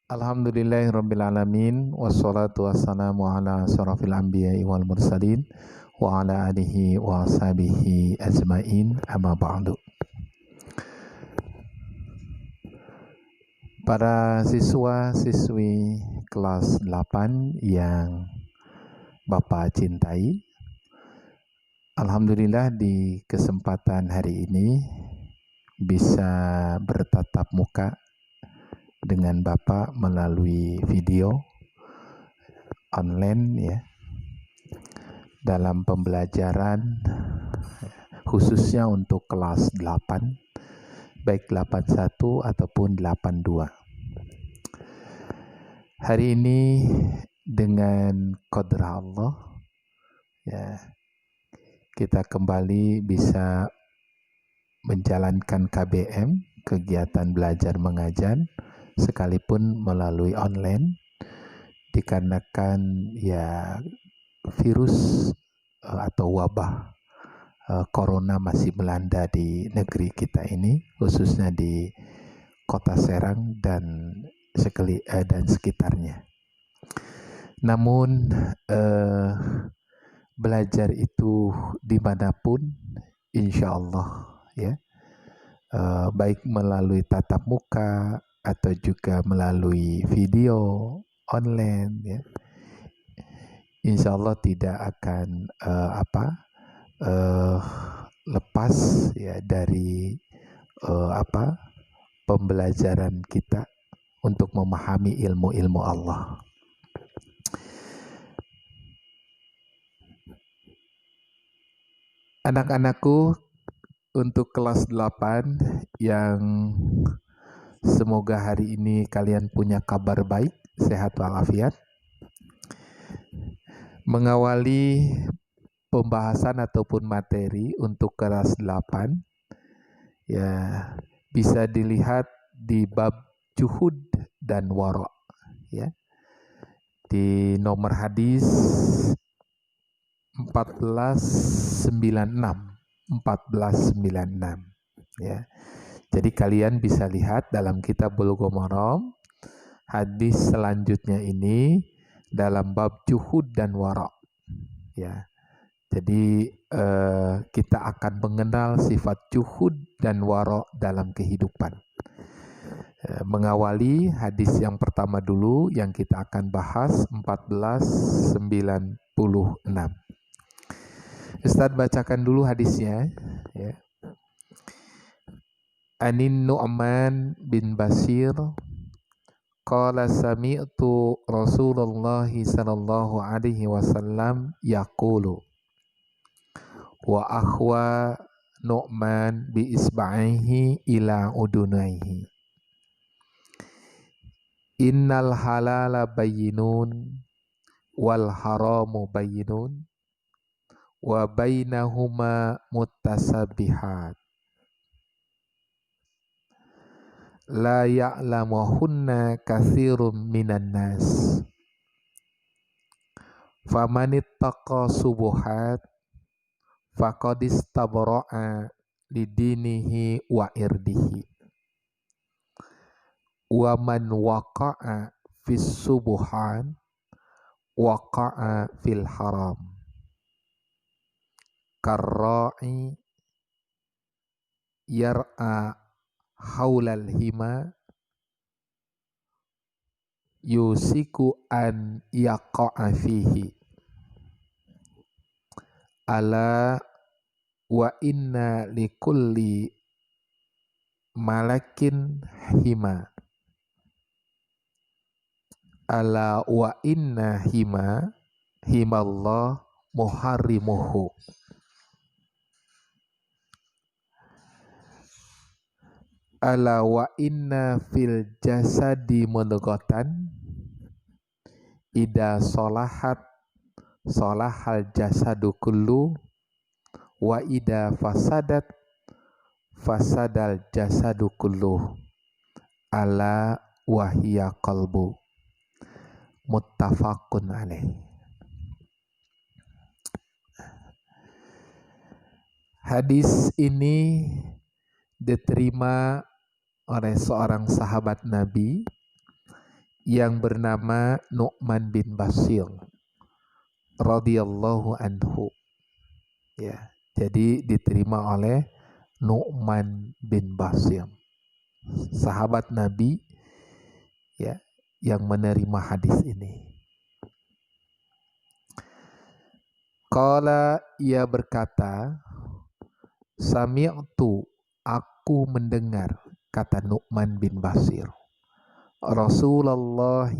Alhamdulillahirrabbilalamin. Wassalatu wassalamu ala asyrafil anbiya'i wal mursalin wa ala alihi wa ashabihi ajmain, amma ba'du. Para siswa-siswi kelas 8 yang Bapak cintai, alhamdulillah di kesempatan hari ini bisa bertatap muka dengan Bapak melalui video online ya, dalam pembelajaran khususnya untuk kelas 8, baik 81 ataupun 82. Hari ini dengan qadar Allah ya, kita kembali bisa menjalankan KBM, kegiatan belajar mengajar, sekalipun melalui online, dikarenakan ya virus atau wabah corona masih melanda di negeri kita ini, khususnya di Kota Serang dan sekitarnya. Namun belajar itu dimanapun, insya Allah ya, baik melalui tatap muka atau juga melalui video online ya, insya Allah tidak akan lepas ya dari pembelajaran kita untuk memahami ilmu-ilmu Allah. Anak-anakku, untuk kelas 8 yang semoga hari ini kalian punya kabar baik, sehat walafiat. Mengawali pembahasan ataupun materi untuk kelas 8 ya, bisa dilihat di bab juhud dan wara ya, di nomor hadis 1496 ya. Jadi kalian bisa lihat dalam kitab Bulughul Maram, hadis selanjutnya ini dalam bab juhud dan wara ya. Jadi kita akan mengenal sifat juhud dan wara dalam kehidupan. Mengawali hadis yang pertama dulu yang kita akan bahas, 1496. Ustaz bacakan dulu hadisnya ya. Anin Nu'man bin Bashir qala sami'tu Rasulullah sallallahu alaihi wasallam yaqulu wa akhwa Nu'man bi isba'ihi ila udunaihi innal halala bayyinun wal haramu bayyinun wa bainahuma muttasabihat la ya'lamuhunna katsirun minan nas famanittaqa subuhat faqad istabra'a lidinihi wa irdihi wa man waqa'a fis subuhan waqa'a fil haram karra'i yar'a haulal hima yusiku an yaqa'a fihi ala wa inna likulli malakin hima ala wa inna himallah muharrimuhu ala wa inna fil jasadi mudghatan ida solahat solahal jasadu kullu wa ida fasadat fasadal jasadu kullu ala wahiyya qalbu muttafaqun alaih. Hadis ini diterima oleh seorang sahabat Nabi yang bernama Nu'man bin Bashir radhiyallahu anhu. Ya, jadi diterima oleh Nu'man bin Bashir, sahabat Nabi ya yang menerima hadis ini. Qala, ia berkata, sami'tu, aku mendengar, kata Nu'man bin Bashir, Rasulullah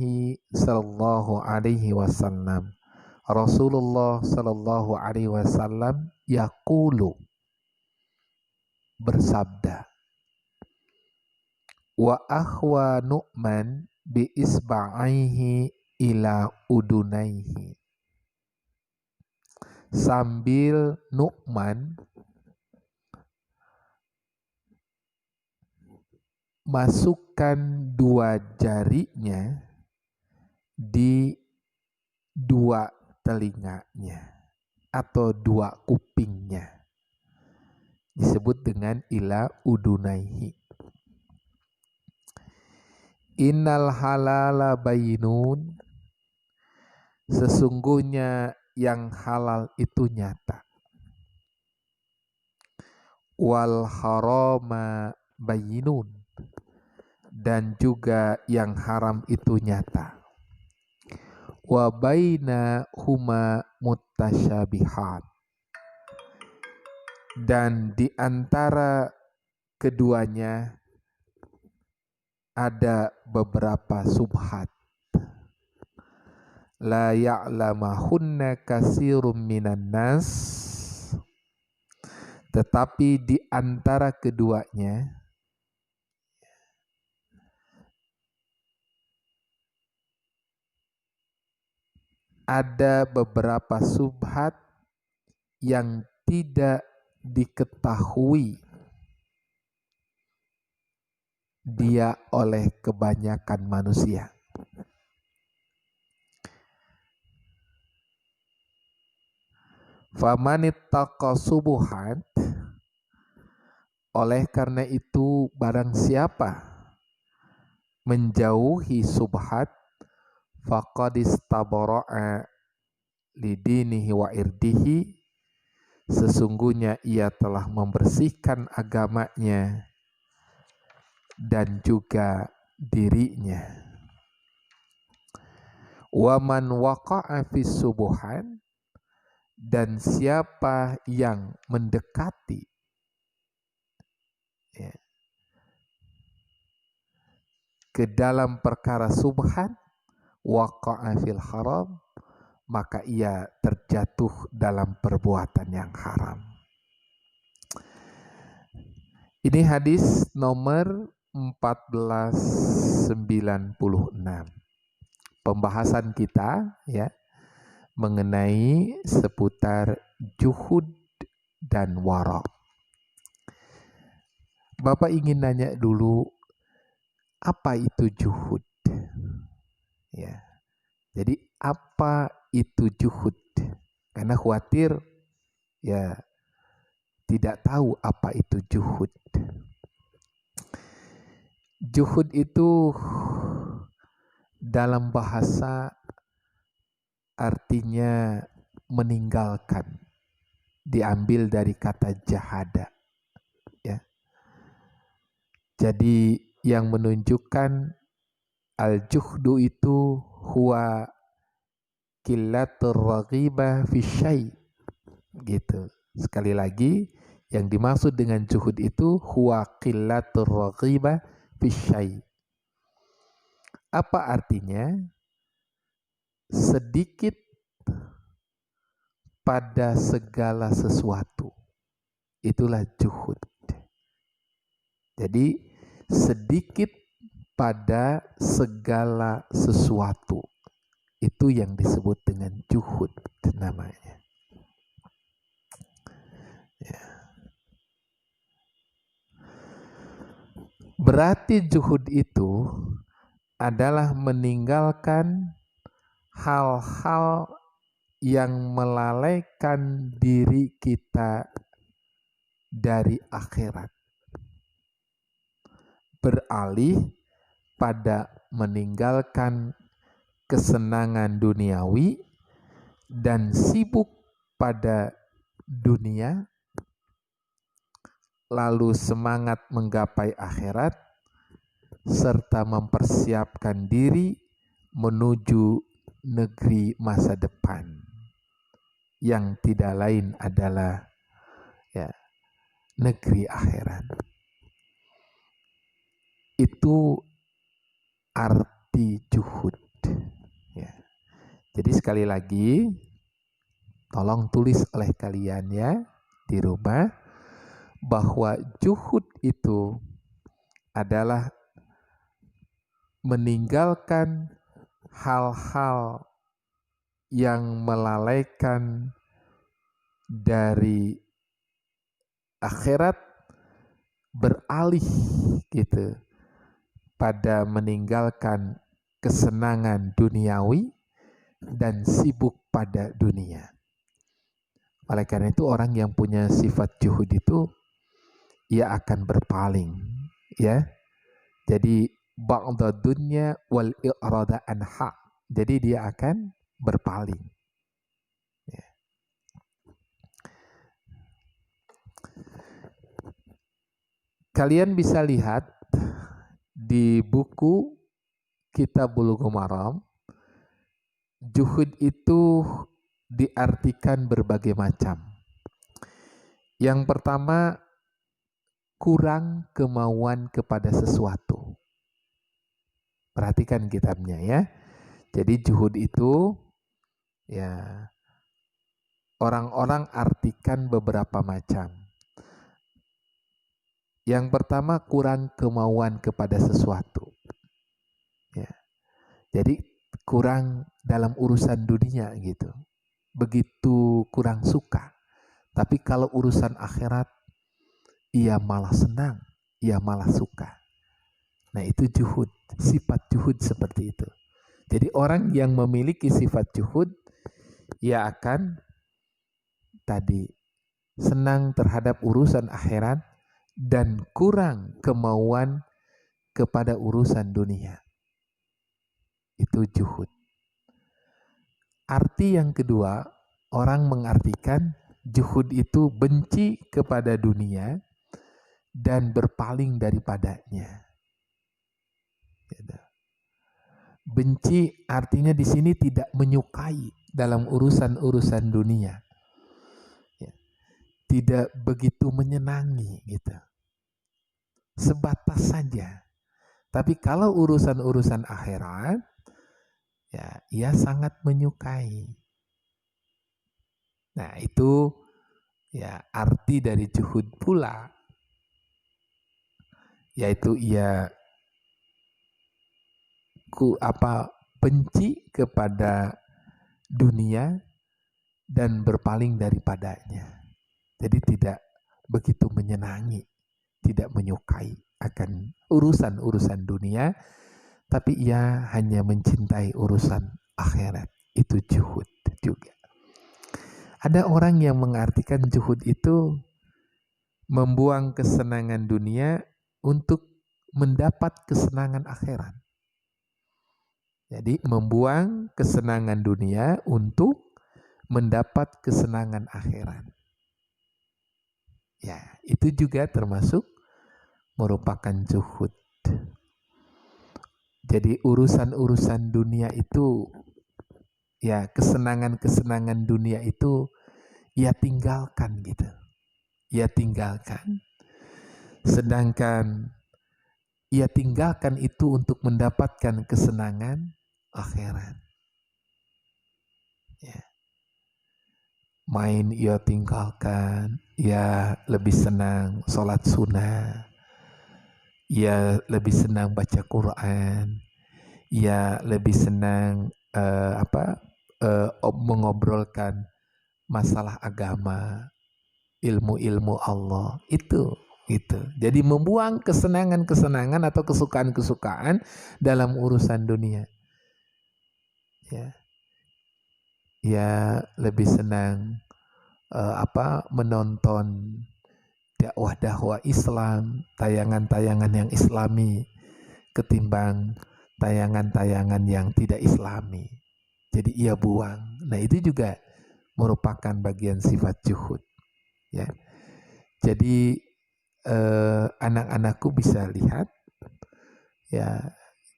sallallahu alaihi wasallam, Rasulullah sallallahu alaihi wasallam yaqulu, bersabda, wa akhwa Nu'man bi isba'aihi ila udunaihi, sambil Nu'man masukkan dua jarinya di dua telinganya atau dua kupingnya, disebut dengan ila udunaihi. Innal halala bayinun, sesungguhnya yang halal itu nyata. Wal harama bayinun, dan juga yang haram itu nyata. Wa baina huma mutasyabihat, dan di antara keduanya ada beberapa subhat. La ya'lamahunna katsirum minan nas, tetapi di antara keduanya ada beberapa subhat yang tidak diketahui dia oleh kebanyakan manusia. Famanittaqa subuhat, oleh karena itu barang siapa menjauhi subhat, faqad istabara'a lidinihi wa irdihi, sesungguhnya ia telah membersihkan agamanya dan juga dirinya. Wa man waqa'a fis subuhan, dan siapa yang mendekati ya, ke dalam perkara subhan, waqa'a fil haram, maka ia terjatuh dalam perbuatan yang haram. Ini hadis nomor 1496. Pembahasan kita ya mengenai seputar juhud dan wara. Bapak ingin nanya dulu, apa itu juhud? Ya. Jadi apa itu juhud? Karena khawatir ya tidak tahu apa itu juhud. Juhud itu dalam bahasa artinya meninggalkan, diambil dari kata jahada. Ya. Jadi yang menunjukkan al-juhdu itu huwa qillatur raghibah fi syai', gitu. Sekali lagi, yang dimaksud dengan juhud itu huwa qillatur raghibah fi syai'. Apa artinya? Sedikit pada segala sesuatu. Itulah juhud. Jadi sedikit pada segala sesuatu. Itu yang disebut dengan juhud namanya. Ya. Berarti juhud itu adalah meninggalkan hal-hal yang melalaikan diri kita dari akhirat, beralih pada meninggalkan kesenangan duniawi dan sibuk pada dunia, lalu semangat menggapai akhirat, serta mempersiapkan diri menuju negeri masa depan yang tidak lain adalah negeri akhirat. Itu arti juhud. Ya. Jadi sekali lagi, tolong tulis oleh kalian ya di rumah, bahwa juhud itu adalah meninggalkan hal-hal yang melalaikan dari akhirat, beralih gitu pada meninggalkan kesenangan duniawi dan sibuk pada dunia. Oleh karena itu orang yang punya sifat juhud itu ia akan berpaling, ya. Jadi ba'da dunya wal i'rada anha. Jadi dia akan berpaling. Ya. Kalian bisa lihat di buku Kitab Bulughul Maram, juhud itu diartikan berbagai macam. Yang pertama, kurang kemauan kepada sesuatu. Perhatikan kitabnya ya. Jadi juhud itu ya orang-orang artikan beberapa macam. Yang pertama, kurang kemauan kepada sesuatu. Ya. Jadi kurang dalam urusan dunia gitu. Begitu kurang suka. Tapi kalau urusan akhirat, ia malah senang, ia malah suka. Nah itu juhud, sifat juhud seperti itu. Jadi orang yang memiliki sifat juhud, ia akan tadi senang terhadap urusan akhirat dan kurang kemauan kepada urusan dunia. Itu juhud. Arti yang kedua, orang mengartikan juhud itu benci kepada dunia dan berpaling daripadanya. Benci artinya di sini tidak menyukai dalam urusan-urusan dunia. Tidak begitu menyenangi gitu. Sebatas saja. Tapi kalau urusan-urusan akhirat, ya ia sangat menyukai. Nah itu ya arti dari juhud pula, yaitu ia benci kepada dunia dan berpaling daripadanya. Jadi tidak begitu menyenangi, tidak menyukai akan urusan-urusan dunia, tapi ia hanya mencintai urusan akhirat. Itu juhud juga. Ada orang yang mengartikan juhud itu membuang kesenangan dunia untuk mendapat kesenangan akhirat. Jadi membuang kesenangan dunia untuk mendapat kesenangan akhirat. Ya, itu juga termasuk merupakan juhud. Jadi urusan-urusan dunia itu, ya kesenangan-kesenangan dunia itu ia tinggalkan gitu. Ia tinggalkan. Sedangkan ia tinggalkan itu untuk mendapatkan kesenangan akhirat. Ya. Main ia tinggalkan, ia lebih senang sholat sunnah, ia lebih senang baca Quran, ia lebih senang mengobrolkan masalah agama, ilmu-ilmu Allah, itu. Jadi membuang kesenangan-kesenangan atau kesukaan-kesukaan dalam urusan dunia. Ya lebih senang menonton dakwah-dakwah Islam, tayangan-tayangan yang Islami ketimbang tayangan-tayangan yang tidak islami. Jadi ia buang. Nah itu juga merupakan bagian sifat juhud. Ya. Jadi anak-anakku bisa lihat ya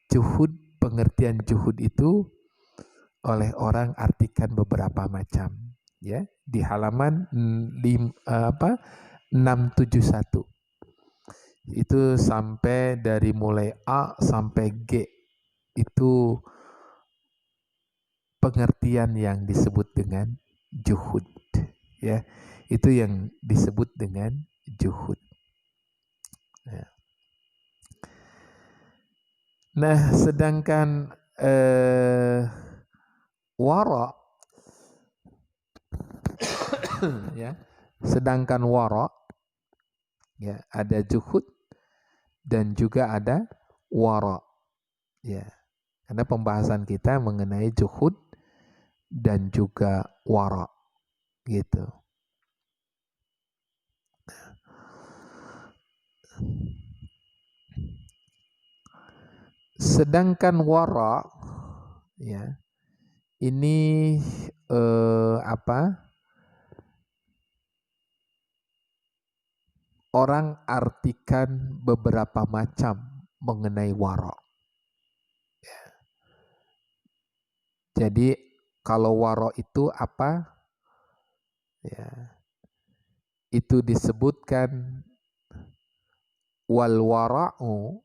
juhud, pengertian juhud itu oleh orang artikan beberapa macam. Ya di halaman 671 itu sampai dari mulai A sampai G itu pengertian yang disebut dengan juhud, ya itu yang disebut dengan juhud. Ya. Nah sedangkan wara ya sedangkan wara ya ada juhud dan juga ada wara, ya karena pembahasan kita mengenai juhud dan juga wara gitu. Sedangkan wara ya ini orang artikan beberapa macam mengenai wara. Ya. Jadi kalau wara itu apa? Ya. Itu disebutkan wal wara'u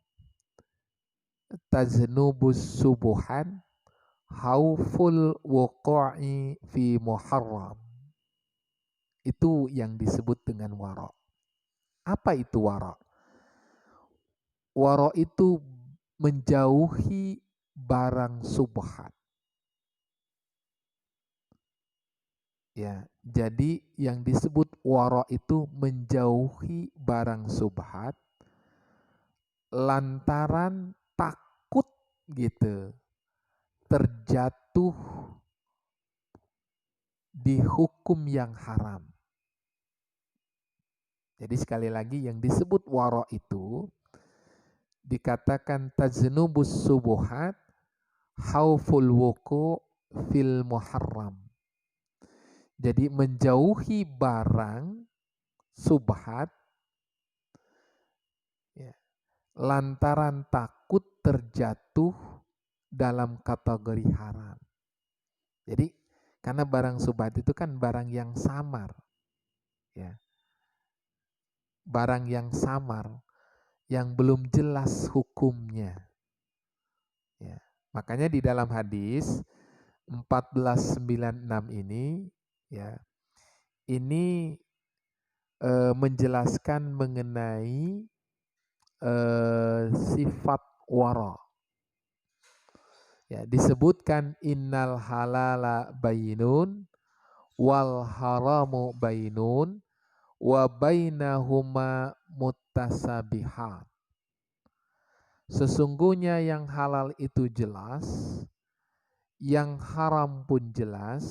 tajnubus subuhan hauful wuqu'i fi muharram. Itu yang disebut dengan wara. Apa itu wara? Wara itu menjauhi barang subhat. Ya, jadi yang disebut wara itu menjauhi barang subhat lantaran takut gitu terjatuh di hukum yang haram. Jadi sekali lagi yang disebut wara itu dikatakan tajnubus subuhat hauful wuku fil muharram. Jadi menjauhi barang subhat ya, lantaran takut terjatuh dalam kategori haram. Jadi karena barang subhat itu kan barang yang samar, ya, barang yang samar, yang belum jelas hukumnya. Ya. Makanya di dalam hadis 1496 ini, ya, ini menjelaskan mengenai sifat wara. Ya, disebutkan innal halala bainun wal haramu bainun wa bainahuma muttasabihat. Sesungguhnya yang halal itu jelas, yang haram pun jelas,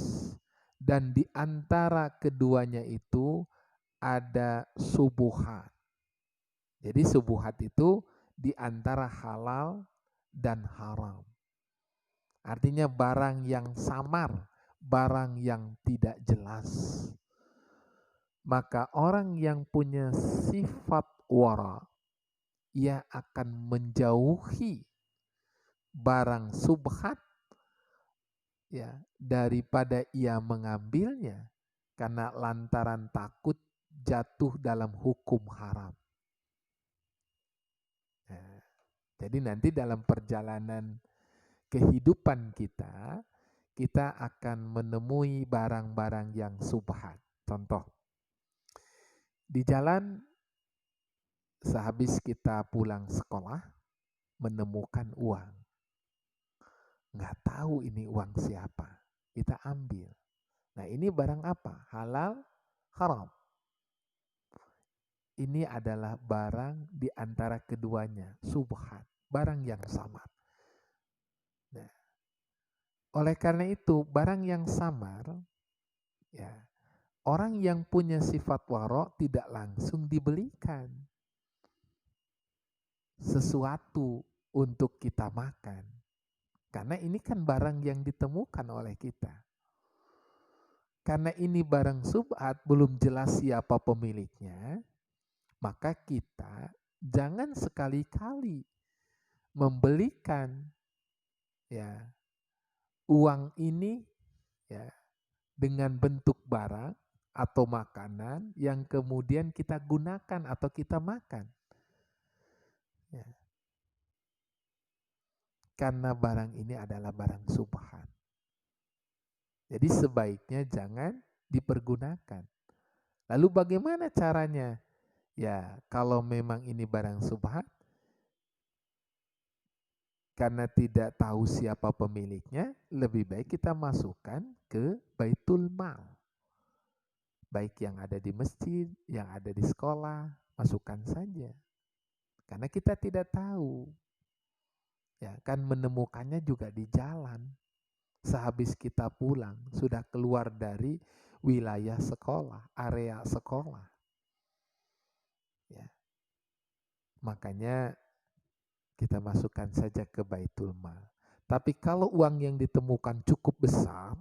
dan di antara keduanya itu ada subuhat. Jadi subuhat itu di antara halal dan haram. Artinya barang yang samar, barang yang tidak jelas. Maka orang yang punya sifat wara, ia akan menjauhi barang subhat ya daripada ia mengambilnya karena lantaran takut jatuh dalam hukum haram. Nah, jadi nanti dalam perjalanan kehidupan kita, kita akan menemui barang-barang yang subhat. Contoh, di jalan sehabis kita pulang sekolah, menemukan uang. Nggak tahu ini uang siapa, kita ambil. Nah ini barang apa? Halal, haram. Ini adalah barang di antara keduanya, subhat, barang yang samar. Nah, oleh karena itu, barang yang samar, ya, orang yang punya sifat wara tidak langsung dibelikan sesuatu untuk kita makan. Karena ini kan barang yang ditemukan oleh kita. Karena ini barang subhat, belum jelas siapa pemiliknya, maka kita jangan sekali-kali membelikan ya uang ini ya dengan bentuk barang atau makanan yang kemudian kita gunakan atau kita makan. Ya. Karena barang ini adalah barang subhat. Jadi sebaiknya jangan dipergunakan. Lalu bagaimana caranya? Ya, kalau memang ini barang subhat, karena tidak tahu siapa pemiliknya, lebih baik kita masukkan ke Baitul Mal. Baik yang ada di masjid, yang ada di sekolah, masukkan saja. Karena kita tidak tahu. Ya, kan menemukannya juga di jalan. Sehabis kita pulang, sudah keluar dari wilayah sekolah, area sekolah. Ya. Makanya kita masukkan saja ke Baitul Mal. Tapi kalau uang yang ditemukan cukup besar,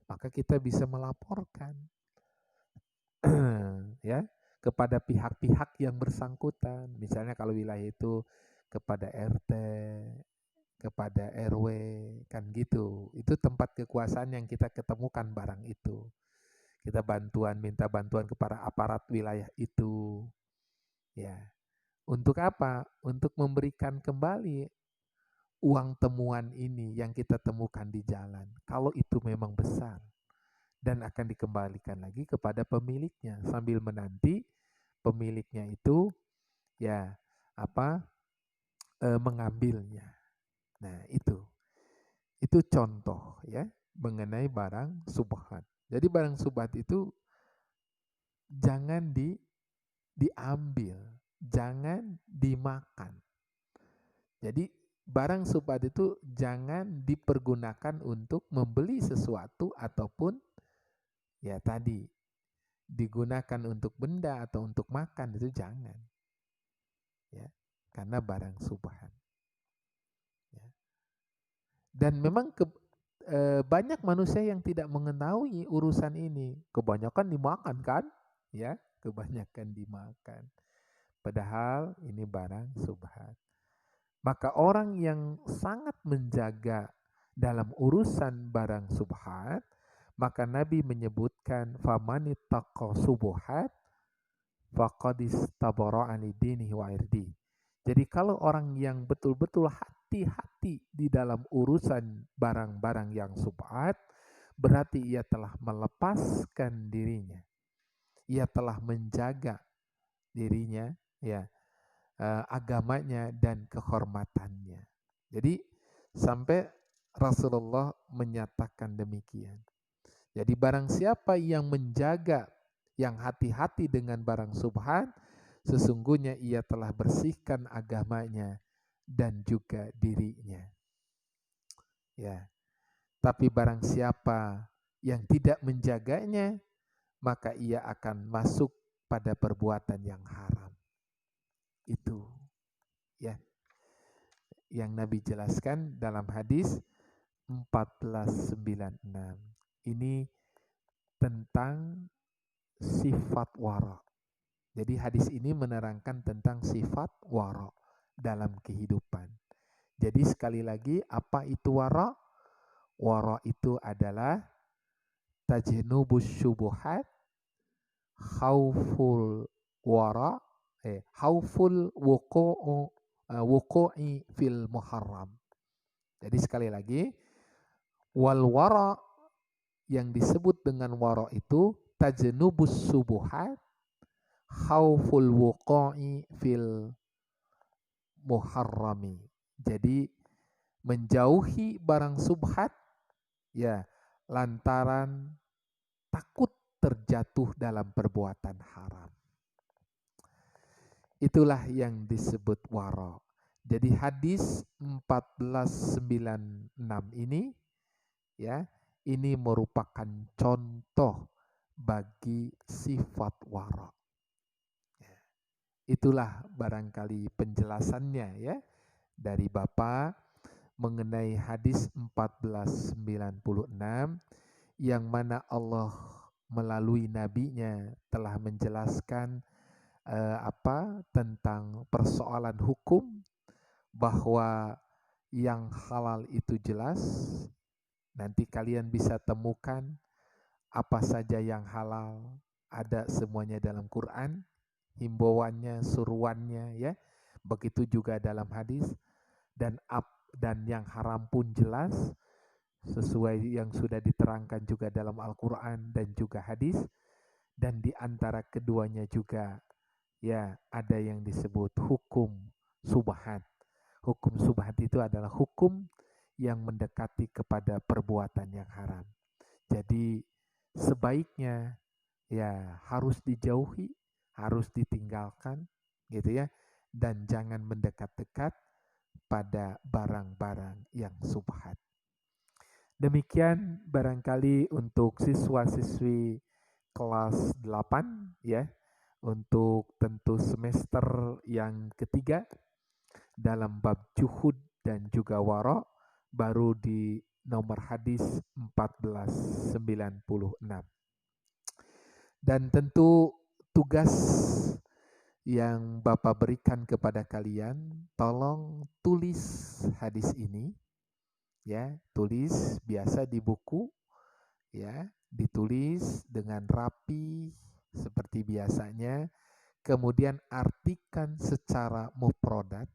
maka kita bisa melaporkan ya kepada pihak-pihak yang bersangkutan. Misalnya kalau wilayah itu kepada RT, kepada RW, kan gitu. Itu tempat kekuasaan yang kita ketemukan barang itu. Kita minta bantuan kepada aparat wilayah itu. Ya. Untuk apa? Untuk memberikan kembali uang temuan ini yang kita temukan di jalan. Kalau itu memang besar dan akan dikembalikan lagi kepada pemiliknya sambil menanti pemiliknya itu ya mengambilnya. Nah, itu contoh ya mengenai barang subhat. Jadi barang subhat itu jangan diambil, jangan dimakan. Jadi barang subhat itu jangan dipergunakan untuk membeli sesuatu ataupun ya tadi digunakan untuk benda atau untuk makan, itu jangan. Ya, karena barang subhat. Ya. Dan memang banyak manusia yang tidak mengetahui urusan ini. Kebanyakan dimakan kan? Ya, kebanyakan dimakan. Padahal ini barang subhat. Maka orang yang sangat menjaga dalam urusan barang subhat, maka Nabi menyebutkan famanittaqa subuhat faqad istabara'a lidinihi wa irdi. Jadi kalau orang yang betul-betul hati-hati di dalam urusan barang-barang yang subhat, berarti ia telah melepaskan dirinya. Ia telah menjaga dirinya, ya, agamanya dan kehormatannya. Jadi sampai Rasulullah menyatakan demikian. Jadi barang siapa yang menjaga, yang hati-hati dengan barang subhat, sesungguhnya ia telah bersihkan agamanya dan juga dirinya. Ya. Tapi barang siapa yang tidak menjaganya, maka ia akan masuk pada perbuatan yang haram. Itu ya yang Nabi jelaskan dalam hadis 1496. Ini tentang sifat wara. Jadi hadis ini menerangkan tentang sifat wara dalam kehidupan. Jadi sekali lagi, apa itu wara? Wara itu adalah tajnubus syubuhat, khauful wara, khauful wuqu'i fil muharram. Jadi sekali lagi, wal wara yang disebut dengan wara itu tajnubus syubuhat, khauful wuqu'i fil muharrami. Jadi menjauhi barang subhat ya lantaran takut terjatuh dalam perbuatan haram. Itulah yang disebut wara. Jadi hadis 1496 ini ya, ini merupakan contoh bagi sifat wara. Itulah barangkali penjelasannya ya dari Bapak mengenai hadis 1496 yang mana Allah melalui nabinya telah menjelaskan tentang persoalan hukum, bahwa yang halal itu jelas. Nanti kalian bisa temukan apa saja yang halal, ada semuanya dalam Quran, himbauannya, suruhannya, ya. Begitu juga dalam hadis. Dan yang haram pun jelas sesuai yang sudah diterangkan juga dalam Al-Quran dan juga hadis. Dan di antara keduanya juga ya ada yang disebut hukum subhat. Hukum subhat itu adalah hukum yang mendekati kepada perbuatan yang haram. Jadi sebaiknya ya harus dijauhi, harus ditinggalkan gitu ya, dan jangan mendekat-dekat pada barang-barang yang subhat. Demikian barangkali untuk siswa-siswi kelas 8 ya, untuk tentu semester yang ketiga dalam bab juhud dan juga wara, baru di nomor hadis 1496. Dan tentu tugas yang Bapak berikan kepada kalian, tolong tulis hadis ini ya, tulis biasa di buku ya, ditulis dengan rapi seperti biasanya, kemudian artikan secara mufradat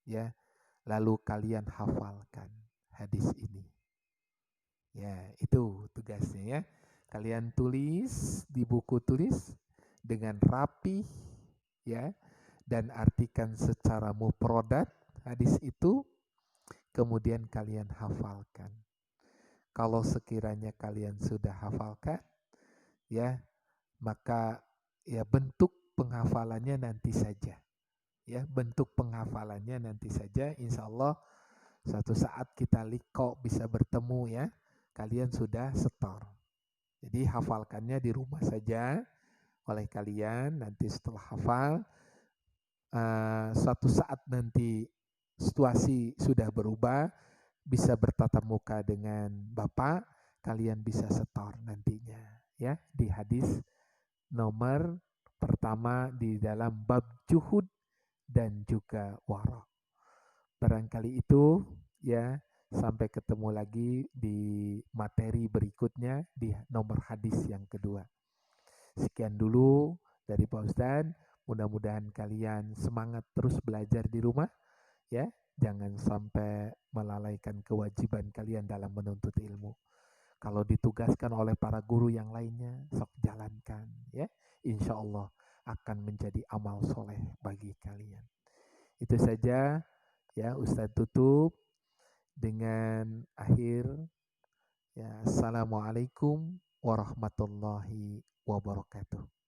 ya, lalu kalian hafalkan hadis ini. Ya, itu tugasnya ya. Kalian tulis di buku, tulis dengan rapi ya, dan artikan secara mufradat hadis itu, kemudian kalian hafalkan. Kalau sekiranya kalian sudah hafalkan ya, maka ya bentuk penghafalannya nanti saja. Ya, bentuk penghafalannya nanti saja, insya Allah suatu saat kita liqa bisa bertemu ya, kalian sudah setor. Jadi hafalkannya di rumah saja oleh kalian. Nanti setelah hafal, suatu saat nanti situasi sudah berubah, bisa bertatap muka dengan Bapak, kalian bisa setor nantinya ya di hadis nomor pertama di dalam bab juhud dan juga wara. Barangkali itu ya, sampai ketemu lagi di materi berikutnya di nomor hadis yang kedua. Sekian dulu dari Pak Ustadz, mudah-mudahan kalian semangat terus belajar di rumah ya, jangan sampai melalaikan kewajiban kalian dalam menuntut ilmu. Kalau ditugaskan oleh para guru yang lainnya, sok jalankan ya. Insya Allah akan menjadi amal soleh bagi kalian. Itu saja ya, Ustadz tutup dengan akhir ya, Assalamualaikum warahmatullahi wabarakatuh.